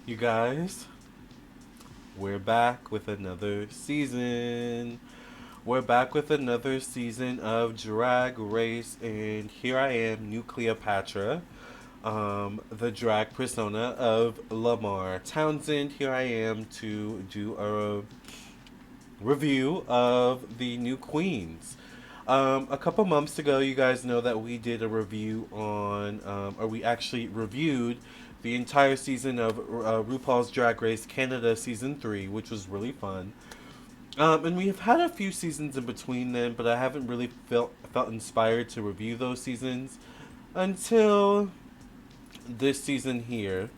You guys, we're back with another season. We're back with another season of Drag Race, and here I am, Nucleo Patra, the drag persona of Lamarr Townsend. Here I am to do a review of the new queens. A couple months ago, you guys know that we did a review on, or we actually reviewed the entire season of RuPaul's Drag Race Canada Season 3, which was really fun. And we have had a few seasons in between then, but I haven't really felt inspired to review those seasons until this season here.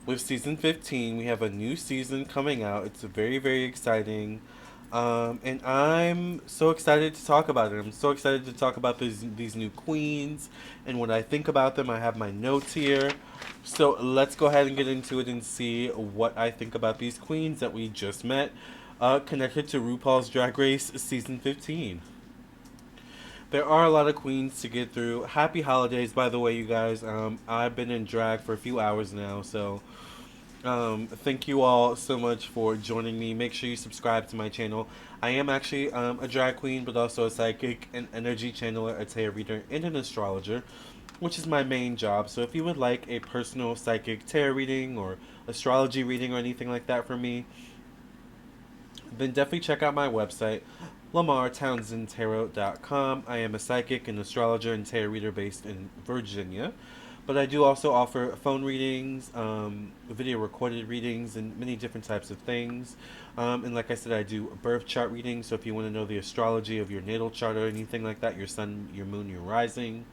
With season 15, we have a new season coming out. It's very, very exciting. And I'm so excited to talk about it. I'm so excited to talk about these new queens and what I think about them. I have my notes here. So let's go ahead and get into it and see what I think about these queens that we just met, connected to RuPaul's Drag Race Season 15. There are a lot of queens to get through. Happy holidays, by the way, you guys. I've been in drag for a few hours now, so thank you all so much for joining me. Make sure you subscribe to my channel. I am actually a drag queen, but also a psychic, an energy channeler, a tarot reader, and an astrologer, which is my main job. So if you would like a personal psychic tarot reading or astrology reading or anything like that from me, then definitely check out my website, LamarrTownsendTarot.com. I am a psychic and astrologer and tarot reader based in Virginia. But I do also offer phone readings, video recorded readings, and many different types of things. And like I said, I do birth chart readings. So if you want to know the astrology of your natal chart or anything like that, your sun, your moon, your rising.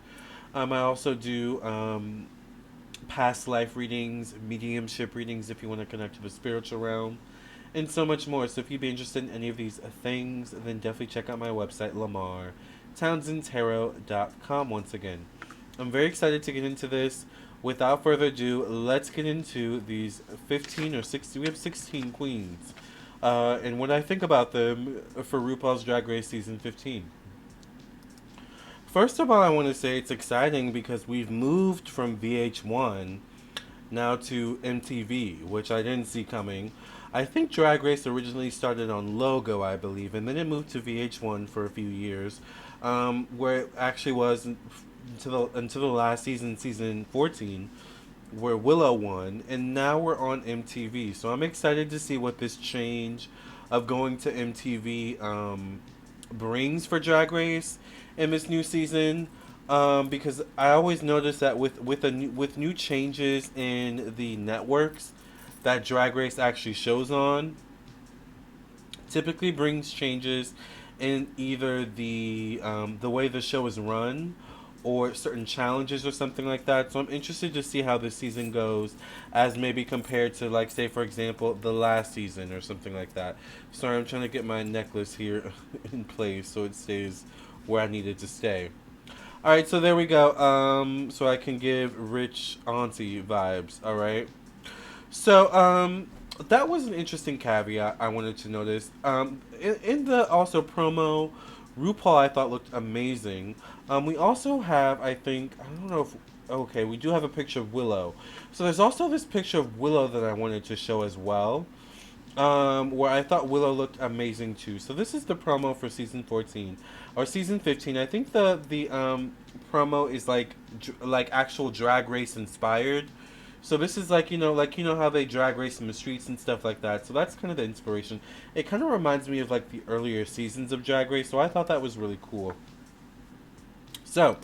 I also do past life readings, mediumship readings if you want to connect to the spiritual realm, and so much more. So if you'd be interested in any of these things, then definitely check out my website, LamarrTownsendTarot.com once again. I'm very excited to get into this. Without further ado, let's get into these 15 or 16. We have 16 queens. And what I think about them for RuPaul's Drag Race Season 15. First of all, I want to say it's exciting because we've moved from VH1 now to MTV, which I didn't see coming. I think Drag Race originally started on Logo, I believe, and then it moved to VH1 for a few years, where it actually was until the last season, season 14, where Willow won, and now we're on MTV. So I'm excited to see what this change of going to MTV brings for Drag Race in this new season. Because I always notice that with new changes in the networks that Drag Race actually shows on, typically brings changes in either the way the show is run or certain challenges or something like that. So I'm interested to see how this season goes as maybe compared to, like, say for example, the last season or something like that. Sorry, I'm trying to get my necklace here in place so it stays where I need it to stay. Alright, so there we go. So I can give rich auntie vibes, alright? So, that was an interesting caveat I wanted to notice. In the also promo, RuPaul I thought looked amazing. We also have, I think, I don't know if, okay, we do have a picture of Willow. So there's also this picture of Willow that I wanted to show as well, where I thought Willow looked amazing too. So this is the promo for season 14 or season 15. I think the promo is like actual Drag Race inspired. So this is like how they drag race in the streets and stuff like that. So that's kind of the inspiration. It kind of reminds me of like the earlier seasons of Drag Race. So I thought that was really cool. So,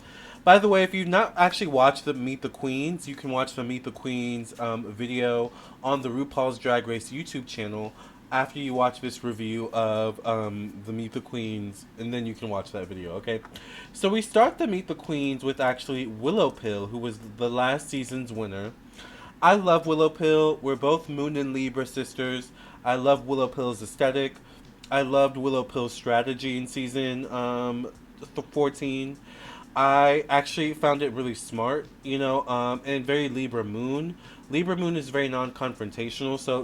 by the way, if you've not actually watched the Meet the Queens, you can watch the Meet the Queens video on the RuPaul's Drag Race YouTube channel after you watch this review of the Meet the Queens, and then you can watch that video, okay? So we start the Meet the Queens with actually Willow Pill, who was the last season's winner. I love Willow Pill. We're both Moon and Libra sisters. I love Willow Pill's aesthetic. I loved Willow Pill's strategy in season 14. I actually found it really smart, and very Libra Moon. Libra Moon is very non-confrontational, so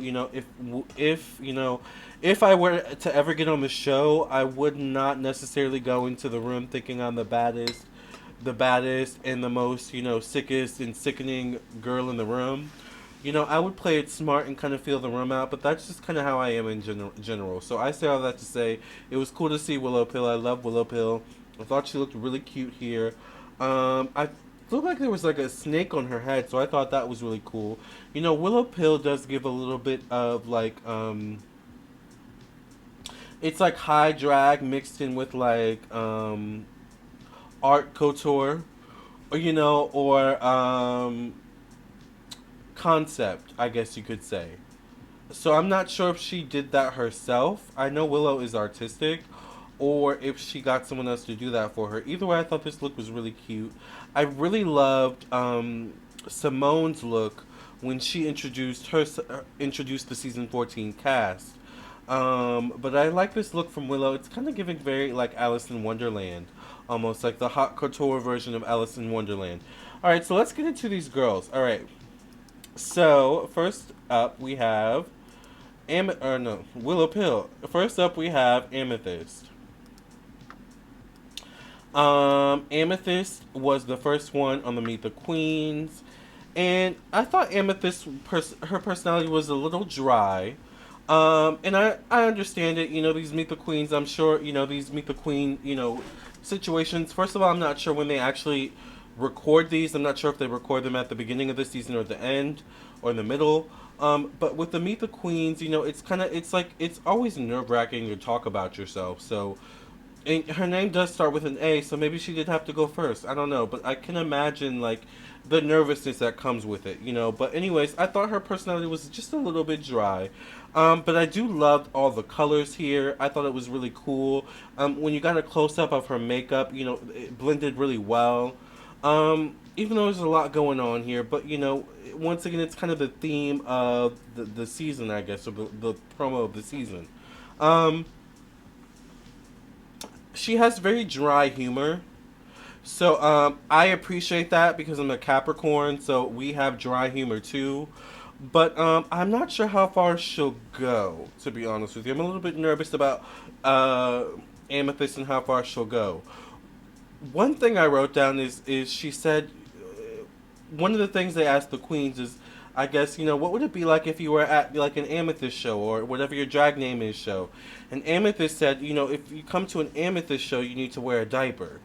if I were to ever get on the show, I would not necessarily go into the room thinking I'm the baddest and the most sickest and sickening girl in the room. I would play it smart and kind of feel the room out, but that's just kind of how I am in general. So I say all that to say it was cool to see Willow Pill. I love Willow Pill. I thought she looked really cute here. I looked like there was like a snake on her head, so I thought that was really cool. Willow Pill does give a little bit of like it's like high drag mixed in with like art couture, or concept, I guess you could say. So I'm not sure if she did that herself. I know Willow is artistic, or if she got someone else to do that for her. Either way, I thought this look was really cute. I really loved Simone's look when she introduced the season 14 cast. But I like this look from Willow. It's kind of giving very like Alice in Wonderland, almost like the hot couture version of Alice in Wonderland. All right, so let's get into these girls. All right, so first up we have Willow Pill. First up we have Amethyst. Amethyst was the first one on the Meet the Queens, and I thought Amethyst her personality was a little dry. And I understand it. These Meet the Queens. I'm sure these Meet the Queen. Situations. First of all, I'm not sure when they actually record these. I'm not sure if they record them at the beginning of the season or the end or in the middle. But with the Meet the Queens, it's always nerve wracking to talk about yourself. So, and her name does start with an A, so maybe she did have to go first. I don't know, but I can imagine like the nervousness that comes with it. But anyways, I thought her personality was just a little bit dry. But I do love all the colors here. I thought it was really cool. When you got a close up of her makeup, it blended really well. Even though there's a lot going on here, but once again, it's kind of the theme of the season, I guess, or the promo of the season. Um, she has very dry humor. So I appreciate that because I'm a Capricorn, so we have dry humor too. But I'm not sure how far she'll go, to be honest with you. I'm a little bit nervous about uh, Amethyst and how far she'll go. One thing I wrote down is she said one of the things they asked the queens is, I guess, what would it be like if you were at like an Amethyst show or whatever your drag name is show? And Amethyst said, if you come to an Amethyst show, you need to wear a diaper.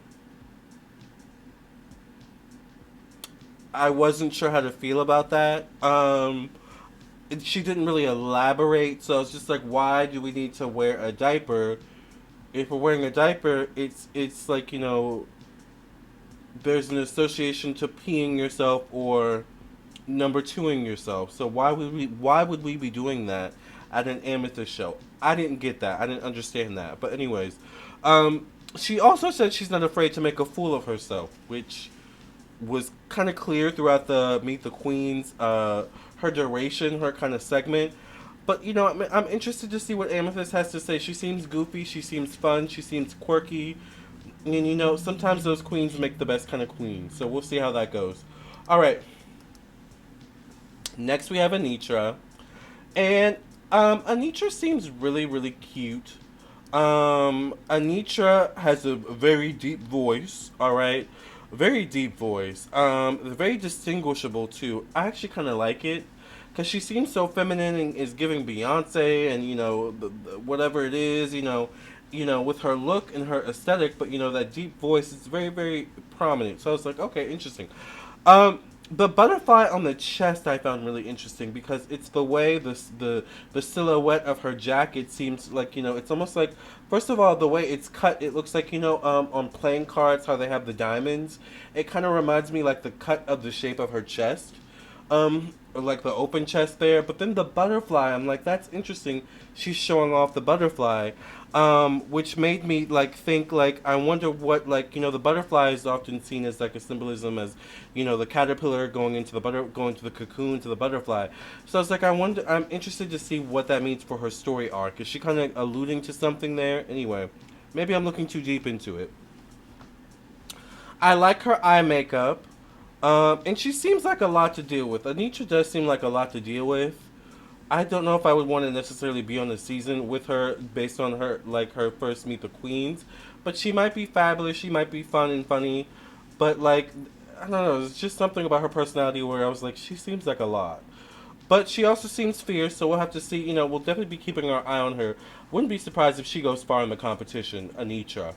I wasn't sure how to feel about that. She didn't really elaborate, so it's just like, why do we need to wear a diaper? If we're wearing a diaper, it's like there's an association to peeing yourself or number twoing yourself. So why would we be doing that at an Amethyst show? I didn't get that. I didn't understand that. But anyways, she also said she's not afraid to make a fool of herself, which was kind of clear throughout the Meet the Queens, her duration, her kind of segment. But I'm interested to see what Amethyst has to say. She seems goofy, she seems fun, she seems quirky, and sometimes those queens make the best kind of queens. So we'll see how that goes. All right. Next we have Anitra, and Anitra seems really really cute. Anitra has a very deep voice. All right, very deep voice. Very distinguishable too. I actually kind of like it because she seems so feminine and is giving Beyonce, and whatever it is, with her look and her aesthetic. But that deep voice is very very prominent. So I was like, okay, interesting. The butterfly on the chest I found really interesting because it's the way the silhouette of her jacket seems like it's almost like, first of all, the way it's cut, it looks like on playing cards how they have the diamonds. It kind of reminds me like the cut of the shape of her chest, or like the open chest there. But then the butterfly, I'm like, that's interesting. She's showing off the butterfly, which made me like think like, I wonder what, like, the butterfly is often seen as like a symbolism as the caterpillar going into the cocoon to the butterfly. So I was like, I'm interested to see what that means for her story arc. Is she kind of alluding to something there? Anyway, maybe I'm looking too deep into it. I like her eye makeup. And she seems like a lot to deal with. Anitra does seem like a lot to deal with. I don't know if I would want to necessarily be on the season with her based on her first Meet the Queens, but she might be fabulous. She might be fun and funny, but like, I don't know. It's just something about her personality where I was like, she seems like a lot. But she also seems fierce, so we'll have to see. We'll definitely be keeping our eye on her. Wouldn't be surprised if she goes far in the competition, Anitra.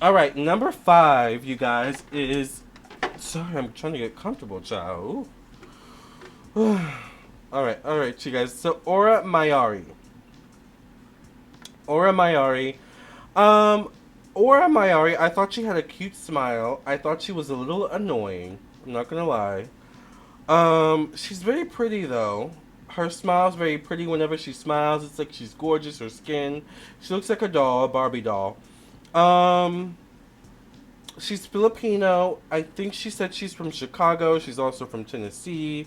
All right, number 5, you guys, is. Sorry, I'm trying to get comfortable, child. All right, you guys. So, Aura Mayari. Aura Mayari. Um, Aura Mayari, I thought she had a cute smile. I thought she was a little annoying. I'm not gonna lie. She's very pretty though. Her smile's very pretty whenever she smiles. It's like she's gorgeous. Her skin. She looks like a doll, a Barbie doll. Um, she's Filipino. I think she said she's from Chicago. She's also from Tennessee.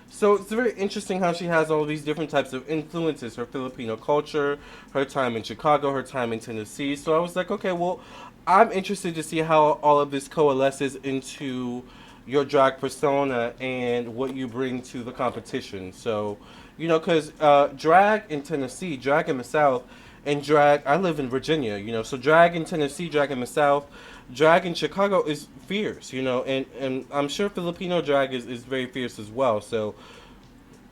So it's very interesting how she has all these different types of influences. Her Filipino culture, her time in Chicago, her time in Tennessee. So I was like, okay, well, I'm interested to see how all of this coalesces into your drag persona and what you bring to the competition. So, because drag in Tennessee, drag in the South, and drag, I live in Virginia, so drag in Tennessee, drag in the South, drag in Chicago is fierce, and I'm sure Filipino drag is very fierce as well. So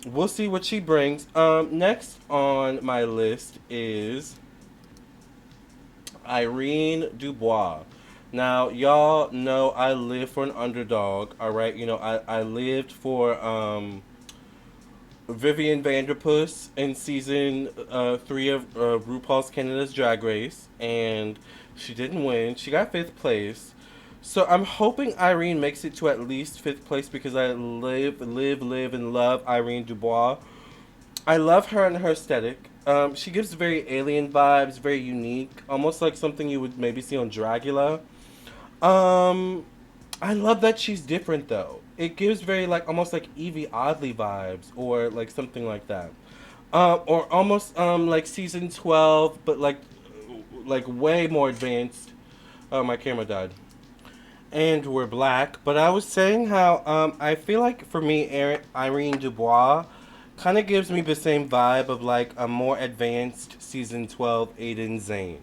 we'll see what she brings. Next on my list is Irene Dubois. Now, y'all know I live for an underdog, all right? I lived for Vivian Vanderpuss in season 3 of RuPaul's Canada's Drag Race, and she didn't win. She got 5th place. So I'm hoping Irene makes it to at least 5th place because I live, and love Irene Dubois. I love her and her aesthetic. She gives very alien vibes, very unique, almost like something you would maybe see on Dragula. Um, I love that she's different though. It gives very like almost like Evie Oddly vibes or like something like that. Or almost like season 12, but like way more advanced. Oh, my camera died. And we're black. But I was saying how I feel like for me, Irene Dubois kind of gives me the same vibe of like a more advanced season 12 Aiden Zane.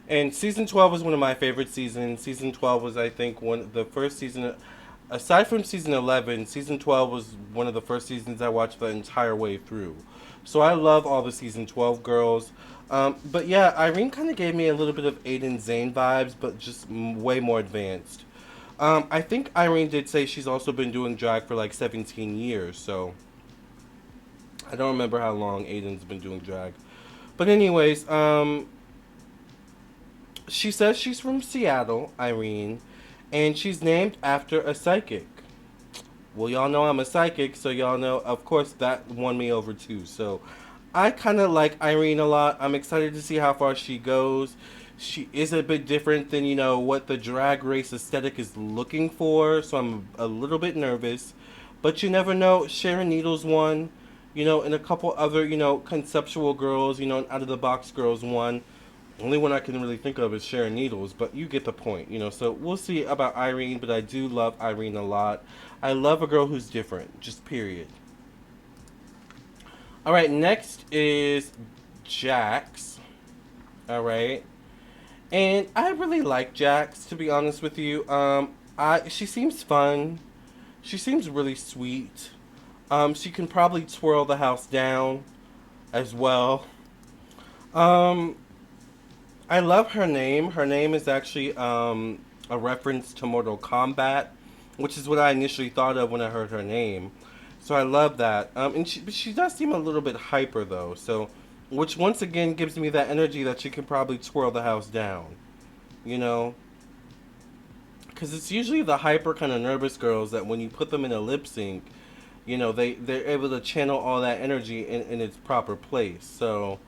And season 12 was one of my favorite seasons. Season 12 was, I think, the first season. Aside from season 11, season 12 was one of the first seasons I watched the entire way through. So I love all the season 12 girls. But yeah, Irene kind of gave me a little bit of Aiden Zane vibes, but just way more advanced. I think Irene did say she's also been doing drag for like 17 years, so I don't remember how long Aiden's been doing drag. But anyways, she says she's from Seattle, Irene, and she's named after a psychic. Well, y'all know I'm a psychic, so y'all know, of course, that won me over too. So I kind of like Irene a lot. I'm excited to see how far she goes. She is a bit different than, what the drag race aesthetic is looking for, so I'm a little bit nervous. But you never know. Sharon Needles won, and a couple other, conceptual girls, out of the box girls won. Only one I can really think of is Sharon Needles, but you get the point, So we'll see about Irene, but I do love Irene a lot. I love a girl who's different, just period. All right, next is Jax. All right, and I really like Jax, to be honest with you. She seems fun. She seems really sweet. She can probably twirl the house down, as well. Um, I love her name. Her name is actually a reference to Mortal Kombat, which is what I initially thought of when I heard her name. So I love that. And she does seem a little bit hyper though. So, which once again gives me that energy that she can probably twirl the house down. You know, because it's usually the hyper kind of nervous girls that when you put them in a lip sync, they're able to channel all that energy in its proper place. So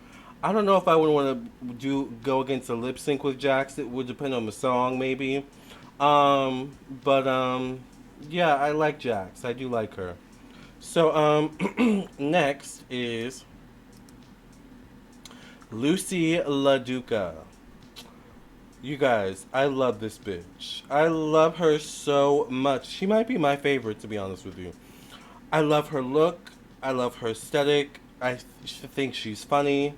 I don't know if I would want to go against a lip sync with Jax. It would depend on the song, maybe. But yeah, I like Jax. I do like her. So next is Loosey LaDuca. You guys, I love this bitch. I love her so much. She might be my favorite, to be honest with you. I love her look. I love her aesthetic. Think she's funny.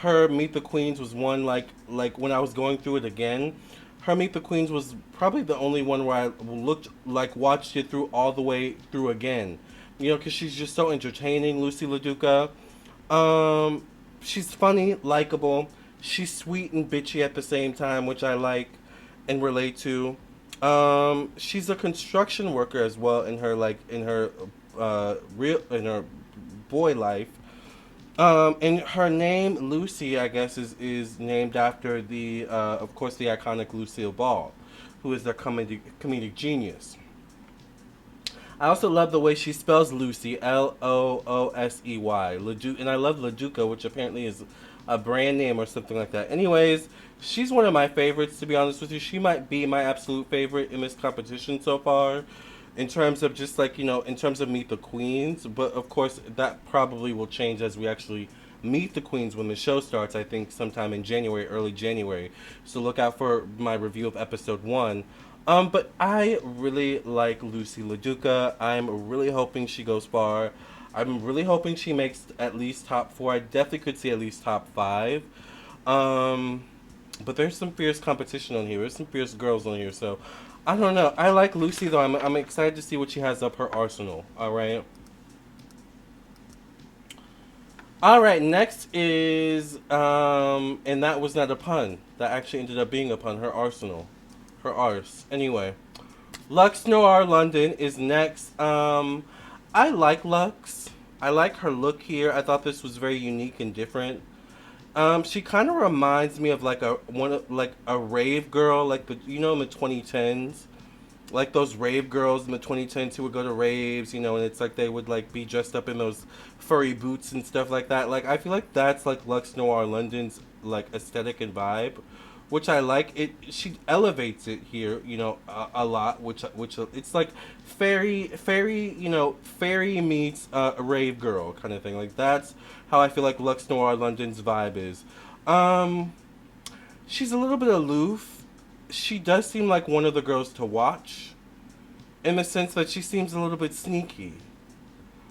Her Meet the Queens was one like when I was going through it again. Her Meet the Queens was probably the only one where I watched it through all the way through again, You know, because she's just so entertaining, Loosey LaDuca. Um, she's funny, likable. She's sweet and bitchy at the same time, which I like and relate to. She's a construction worker as well in her real in her boy life. And her name Lucy, I guess, is named after the of course the iconic Lucille Ball, who is their comedic genius. I also love the way she spells Lucy, Loosey, and I love LaDuca, which apparently is a brand name or something like that. Anyways, she's one of my favorites, to be honest with you. She might be my absolute favorite in this competition so far, in terms of just like, in terms of Meet the Queens. But of course, that probably will change as we actually meet the queens when the show starts, I think sometime in January, early January. So look out for my review of episode 1. But I really like Loosey LaDuca. I'm really hoping she goes far. I'm really hoping she makes at least top 4. I definitely could see at least top 5. Um, but there's some fierce competition on here. There's some fierce girls on here. So I don't know. I like Lucy though. I'm excited to see what she has up her arsenal. All right. All right. Next is and that was not a pun. That actually ended up being a pun. Her arsenal. Her arse. Anyway, Lux Noir London is next. I like Lux. I like her look here. I thought this was very unique and different. She kind of reminds me of like a rave girl, like in the 2010s, like those rave girls in the 2010s who would go to raves, and it's like they would like be dressed up in those furry boots and stuff like that. Like I feel like that's like Lux Noir London's like aesthetic and vibe, which I like. She elevates it here, a lot, which it's like fairy meets a rave girl kind of thing. Like that's how I feel like Lux Noir London's vibe is. Um, she's a little bit aloof. She does seem like one of the girls to watch, in the sense that she seems a little bit sneaky.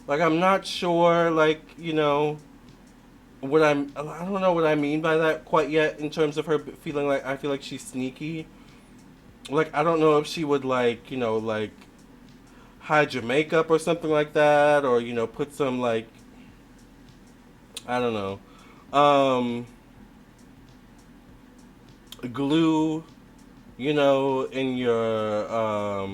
Like I'm not sure, like I don't know what I mean by that quite yet in terms of her feeling like I feel like she's sneaky. Like I don't know if she would like like hide your makeup or something like that, or put some like I don't know glue in your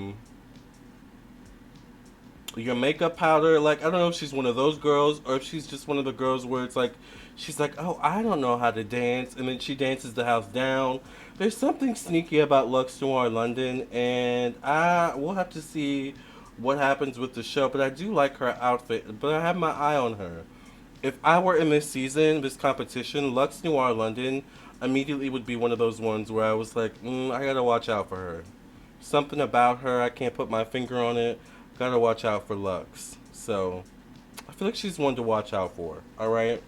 makeup powder. Like I don't know if she's one of those girls or if she's just one of the girls where it's like she's like, oh, I don't know how to dance, and then she dances the house down. There's something sneaky about Lux Noir London, and we'll have to see what happens with the show. But I do like her outfit, but I have my eye on her. If I were in this season, this competition, Lux Noir London immediately would be one of those ones where I was like, I gotta watch out for her. Something about her, I can't put my finger on it. Gotta watch out for Lux. So, I feel like she's one to watch out for. Alright?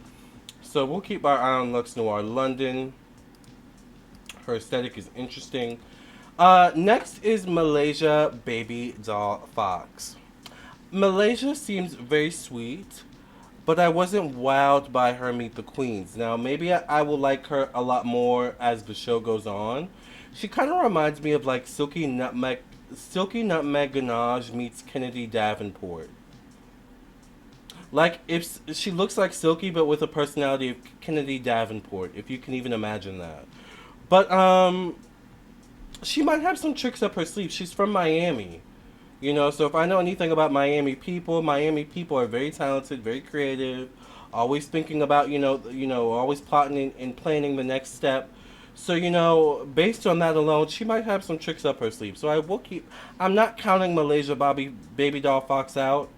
So, we'll keep our eye on Lux Noir London. Her aesthetic is interesting. Next is Malaysia Babydoll Foxx. Malaysia seems very sweet, but I wasn't wowed by her Meet the Queens. Now, maybe I will like her a lot more as the show goes on. She kind of reminds me of like Silky Nutmeg Ganache meets Kennedy Davenport. Like if she looks like Silky, but with a personality of Kennedy Davenport, if you can even imagine that. But she might have some tricks up her sleeve. She's from Miami. So if I know anything about Miami people are very talented, very creative, always thinking about, always plotting and planning the next step. So, based on that alone, she might have some tricks up her sleeve. So I'm not counting Malaysia Babydoll Foxx out,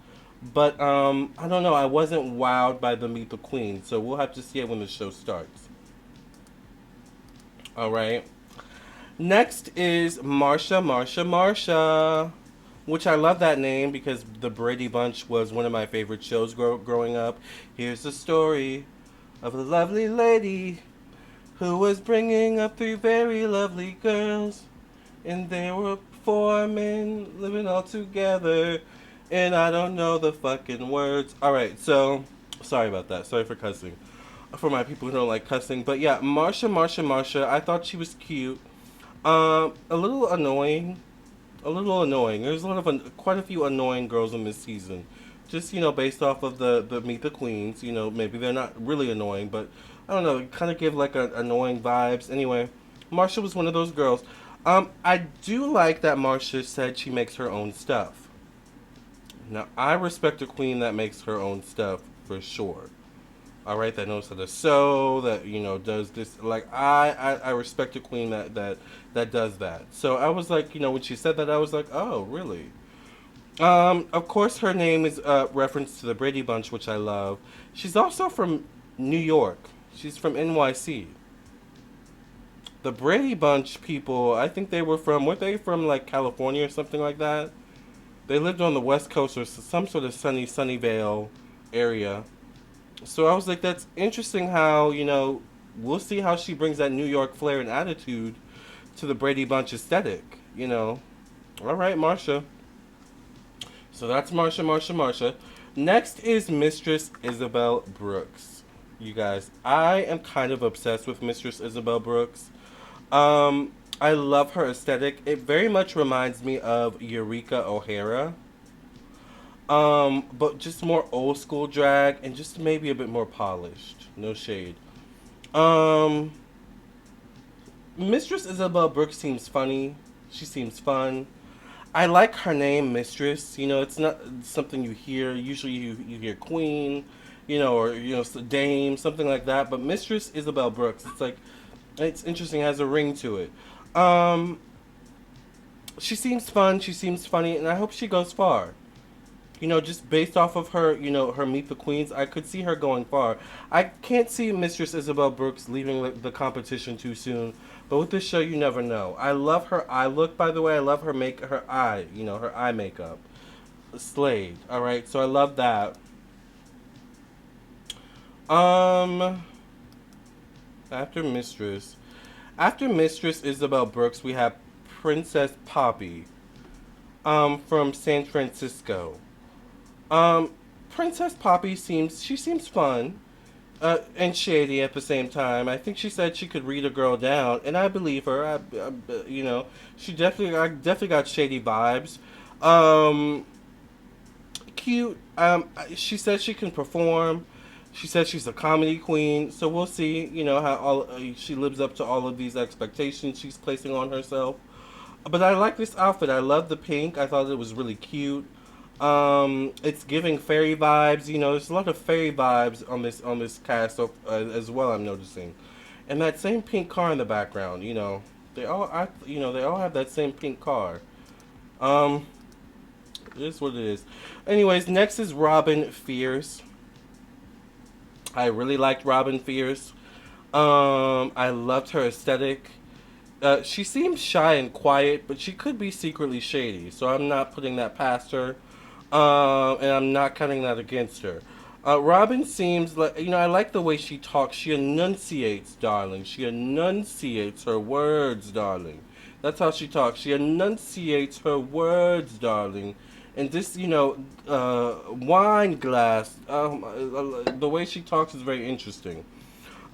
but I don't know, I wasn't wowed by the Meet the Queen. So we'll have to see it when the show starts. Alright. Next is Marcia, which I love that name because the Brady Bunch was one of my favorite shows growing up. Here's the story of a lovely lady who was bringing up 3 very lovely girls, and there were 4 men living all together, and I don't know the fucking words. Alright, so, sorry about that. Sorry for cussing. For my people who don't like cussing. But yeah, Marcia, I thought she was cute. A little annoying. There's quite a few annoying girls in this season. Just, based off of the Meet the Queens. Maybe they're not really annoying, but I don't know, kind of give like annoying vibes. Anyway, Marsha was one of those girls. I do like that Marsha said she makes her own stuff. Now, I respect a queen that makes her own stuff for sure. All right, that knows how to sew, that does this. Like I respect a queen that does that. So I was like, when she said that, I was like, oh, really? Of course, her name is reference to the Brady Bunch, which I love. She's also from New York. She's from NYC. The Brady Bunch people, I think weren't they from like California or something like that? They lived on the West Coast or some sort of Sunnyvale area. So I was like, that's interesting how, we'll see how she brings that New York flair and attitude to the Brady Bunch aesthetic. All right, Marsha. So that's Marcia. Next is Mistress Isabelle Brooks. You guys, I am kind of obsessed with Mistress Isabelle Brooks. I love her aesthetic. It very much reminds me of Eureka O'Hara. But just more old school drag and just maybe a bit more polished. No shade. Um, Mistress Isabelle Brooks seems funny. She seems fun. I like her name, Mistress. It's not something you hear. Usually you hear Queen, or, Dame, something like that. But Mistress Isabelle Brooks, it's like, it's interesting, it has a ring to it. Um, she seems fun, she seems funny, and I hope she goes far. Just based off of her, her Meet the Queens, I could see her going far. I can't see Mistress Isabelle Brooks leaving the competition too soon, but with this show, you never know. I love her eye look, by the way. I love her eye, her eye makeup. Slayed, all right. So I love that. Um, after Mistress, after Mistress Isabelle Brooks, we have Princess Poppy, from San Francisco. Um, Princess Poppy seems fun, and shady at the same time. I think she said she could read a girl down, and I believe her. I definitely got shady vibes. Um, Cute. She says she can perform. She says she's a comedy queen, so we'll see. How all she lives up to all of these expectations she's placing on herself. But I like this outfit. I love the pink. I thought it was really cute. It's giving fairy vibes. There's a lot of fairy vibes on this cast as well. I'm noticing, and that same pink car in the background. They all have that same pink car. Um, it is what it is. Anyways, next is Robin Fierce. I really liked Robin Fierce. I loved her aesthetic. She seems shy and quiet, but she could be secretly shady. So I'm not putting that past her, and I'm not counting that against her. Robin seems like I like the way she talks. She enunciates, darling. She enunciates her words, darling. That's how she talks. She enunciates her words, darling. And this, wine glass. The way she talks is very interesting.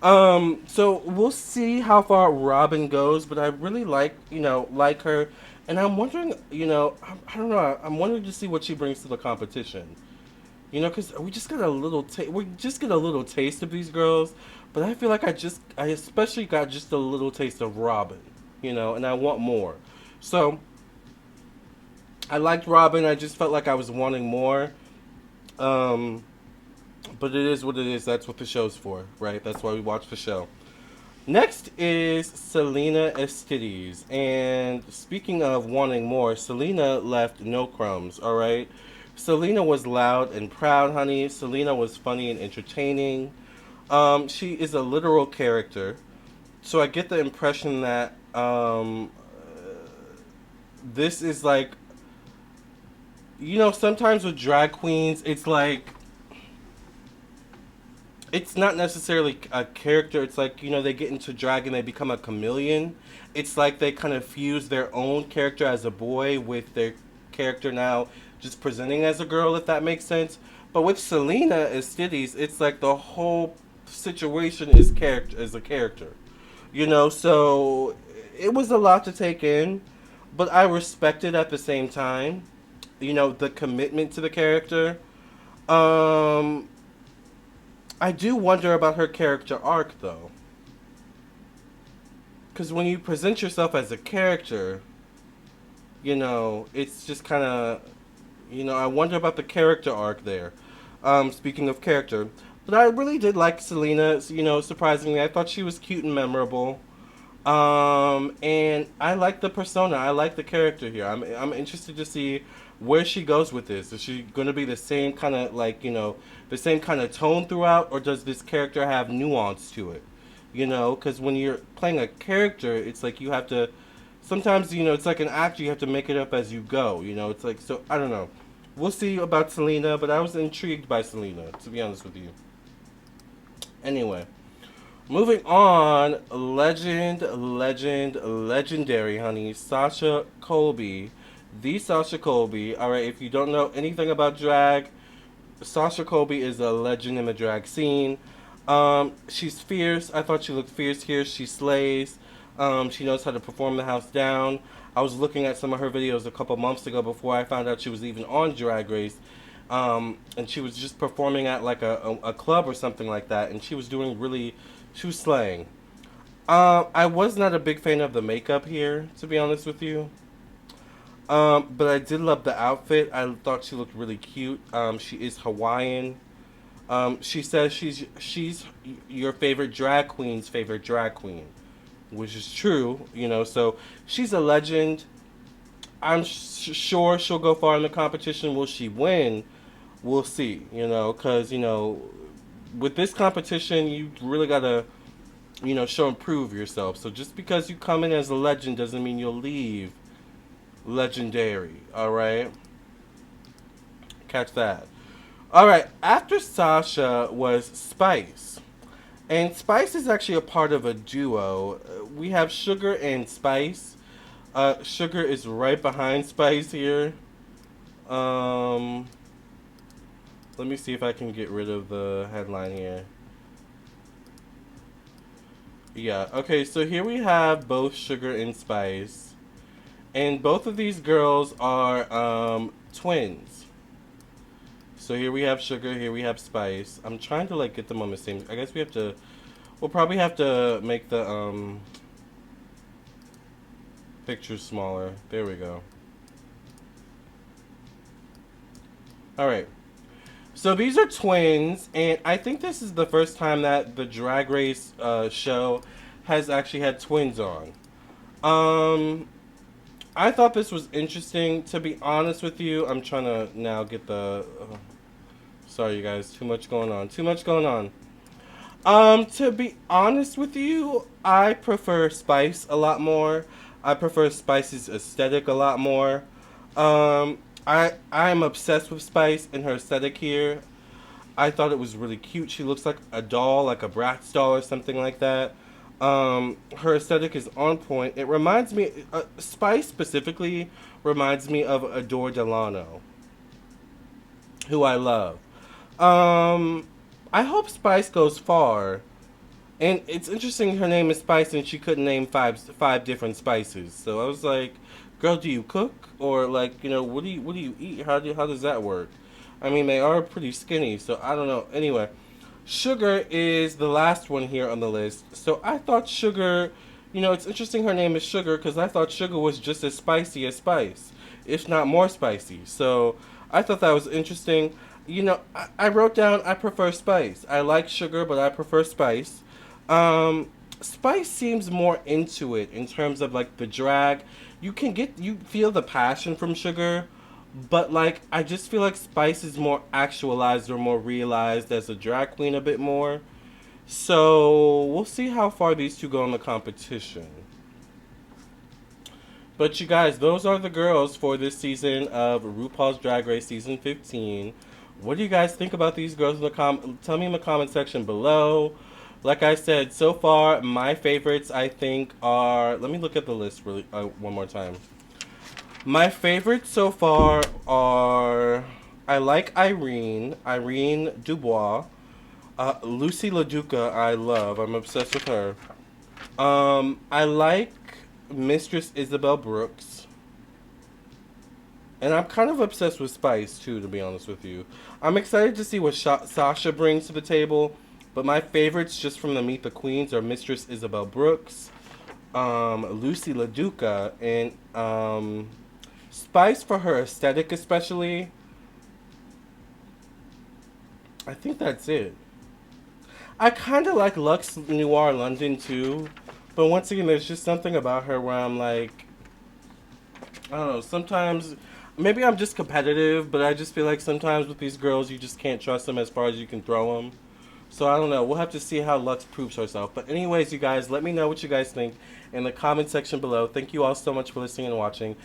So we'll see how far Robin goes, but I really like her, and I'm wondering, I don't know, I'm wondering to see what she brings to the competition. Because we just get a little taste of these girls, but I feel like I especially got just a little taste of Robin, and I want more. So I liked Robin. I just felt like I was wanting more. Um, but it is what it is. That's what the show's for, right? That's why we watch the show. Next is Salina EsTitties. And speaking of wanting more, Selena left no crumbs, all right? Selena was loud and proud, honey. Selena was funny and entertaining. She is a literal character. So I get the impression that this is like, sometimes with drag queens, it's like, it's not necessarily a character. It's like, they get into drag and they become a chameleon. It's like they kind of fuse their own character as a boy with their character now just presenting as a girl, if that makes sense. But with Salina EsTitties, it's like the whole situation is a character. So it was a lot to take in, but I respect it at the same time. The commitment to the character. Um, I do wonder about her character arc though, because when you present yourself as a character, it's just kind of, I wonder about the character arc there. Speaking of character, but I really did like Selena. Surprisingly, I thought she was cute and memorable. And I like the persona. I like the character here. I'm interested to see where she goes with this. Is she going to be the same kind of the same kind of tone throughout, or does this character have nuance to it? Because when you're playing a character, it's like you have to. Sometimes it's like an actor. You have to make it up as you go. It's like so. I don't know. We'll see about Selena, but I was intrigued by Selena, to be honest with you. Anyway. Moving on, legendary, honey. Sasha Colby. The Sasha Colby. Alright, if you don't know anything about drag, Sasha Colby is a legend in the drag scene. She's fierce. I thought she looked fierce here. She slays. She knows how to perform the house down. I was looking at some of her videos a couple months ago before I found out she was even on Drag Race. And she was just performing at like a club or something like that. And she was doing really, she was slaying. I was not a big fan of the makeup here, to be honest with you. But I did love the outfit. I thought she looked really cute. She is Hawaiian. She says she's your favorite drag queen's favorite drag queen, which is true, So she's a legend. I'm sure she'll go far in the competition. Will she win? We'll see, because with this competition, you really gotta, show and prove yourself. So just because you come in as a legend doesn't mean you'll leave legendary. All right, catch that. All right, after Sasha was Spice. And Spice is actually a part of a duo. We have Sugar and Spice. Sugar is right behind Spice here. Let me see if I can get rid of the headline here. Yeah, okay, so here we have both Sugar and Spice. And both of these girls are twins. So here we have Sugar, here we have Spice. I'm trying to get them on the same. I guess we'll probably have to make the pictures smaller. There we go. Alright. So these are twins, and I think this is the first time that the Drag Race show has actually had twins on. I thought this was interesting. To be honest with you, I'm trying to now get the... sorry, you guys. Too much going on. Too much going on. To be honest with you, I prefer Spice a lot more. I prefer Spice's aesthetic a lot more. I'm obsessed with Spice and her aesthetic here. I thought it was really cute. She looks like a doll, like a Bratz doll or something like that. Her aesthetic is on point. It reminds me, Spice specifically reminds me of Adore Delano, who I love. I hope Spice goes far. And it's interesting her name is Spice and she couldn't name five different spices. So I was like, girl, do you cook? Or what do you eat? How does that work? I mean, they are pretty skinny, so I don't know. Anyway, Sugar is the last one here on the list. So I thought Sugar, it's interesting her name is Sugar because I thought Sugar was just as spicy as Spice, if not more spicy. So I thought that was interesting. I wrote down I prefer Spice. I like Sugar, but I prefer Spice. Spice seems more into it in terms of the drag. You feel the passion from Sugar, but I just feel like Spice is more actualized or more realized as a drag queen a bit more. So we'll see how far these two go in the competition. But you guys, those are the girls for this season of RuPaul's Drag Race Season 15. What do you guys think about these girls in the tell me in the comment section below. Like I said, so far, my favorites, I think, are... Let me look at the list really one more time. My favorites so far are... I like Irene Dubois. Loosey LaDuca, I love. I'm obsessed with her. I like Mistress Isabelle Brooks. And I'm kind of obsessed with Spice, too, to be honest with you. I'm excited to see what Sasha brings to the table. But my favorites, just from the Meet the Queens, are Mistress Isabelle Brooks, Loosey LaDuca, and Spice for her aesthetic especially. I think that's it. I kind of like Lux Noir London, too. But once again, there's just something about her where I'm like, I don't know, sometimes, maybe I'm just competitive, but I just feel like sometimes with these girls, you just can't trust them as far as you can throw them. So I don't know. We'll have to see how Luxx proves herself. But anyways, you guys, let me know what you guys think in the comment section below. Thank you all so much for listening and watching.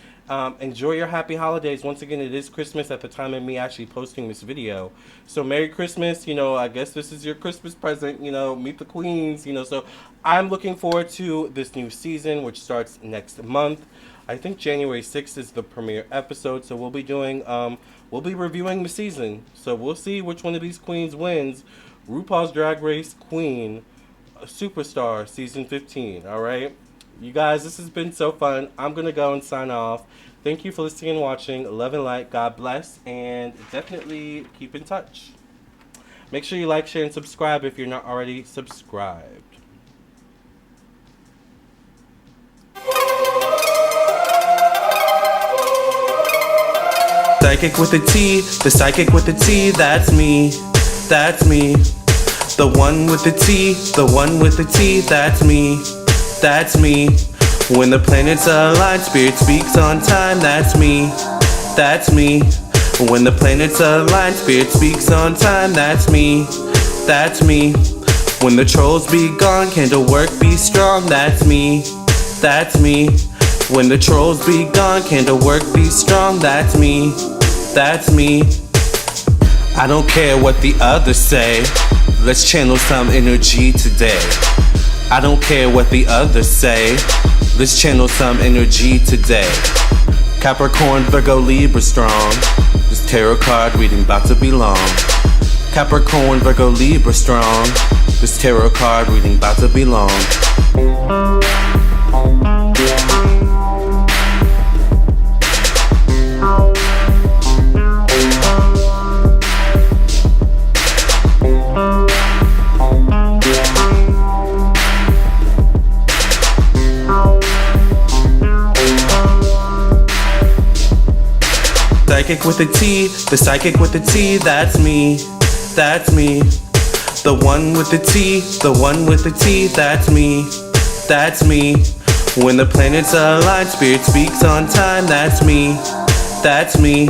Enjoy your happy holidays. Once again, it is Christmas at the time of me actually posting this video. So Merry Christmas. You know, I guess this is your Christmas present. You know, Meet the Queens. You know, so I'm looking forward to this new season, which starts next month. I think January 6th is the premiere episode. So we'll be doing, we'll be reviewing the season. So we'll see which one of these queens wins. RuPaul's Drag Race Queen Superstar Season 15, alright? You guys, this has been so fun. I'm going to go and sign off. Thank you for listening and watching. Love and light. God bless. And definitely keep in touch. Make sure you like, share, and subscribe if you're not already subscribed. Psychic with a T, the psychic with a T, that's me. That's me. The one with the T, the one with the T, that's me. That's me. When the planets align, spirit speaks on time, that's me. That's me. When the planets align, spirit speaks on time, that's me. That's me. When the trolls be gone, candle work be strong, that's me. That's me. When the trolls be gone, candle work be strong, that's me. That's me. I don't care what the others say. Let's channel some energy today. I don't care what the others say. Let's channel some energy today. Capricorn, Virgo, Libra strong. This tarot card reading about to be long. Capricorn, Virgo, Libra strong. This tarot card reading about to be long. Psychic with a T, the psychic with a T, that's me. That's me. The one with the T, the one with the T, that's me. That's me. When the planets align, spirit speaks on time, that's me. That's me.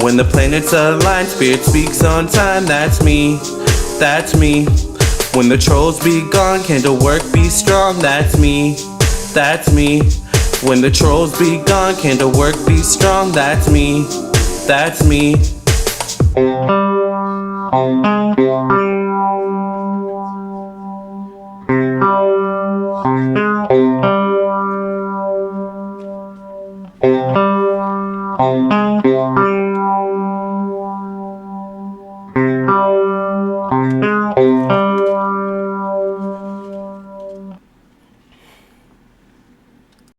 When the planets align, spirit speaks on time, that's me. That's me. When the trolls be gone, candle work be strong, that's me. That's me. When the trolls be gone, candle work be strong, that's me. That's me.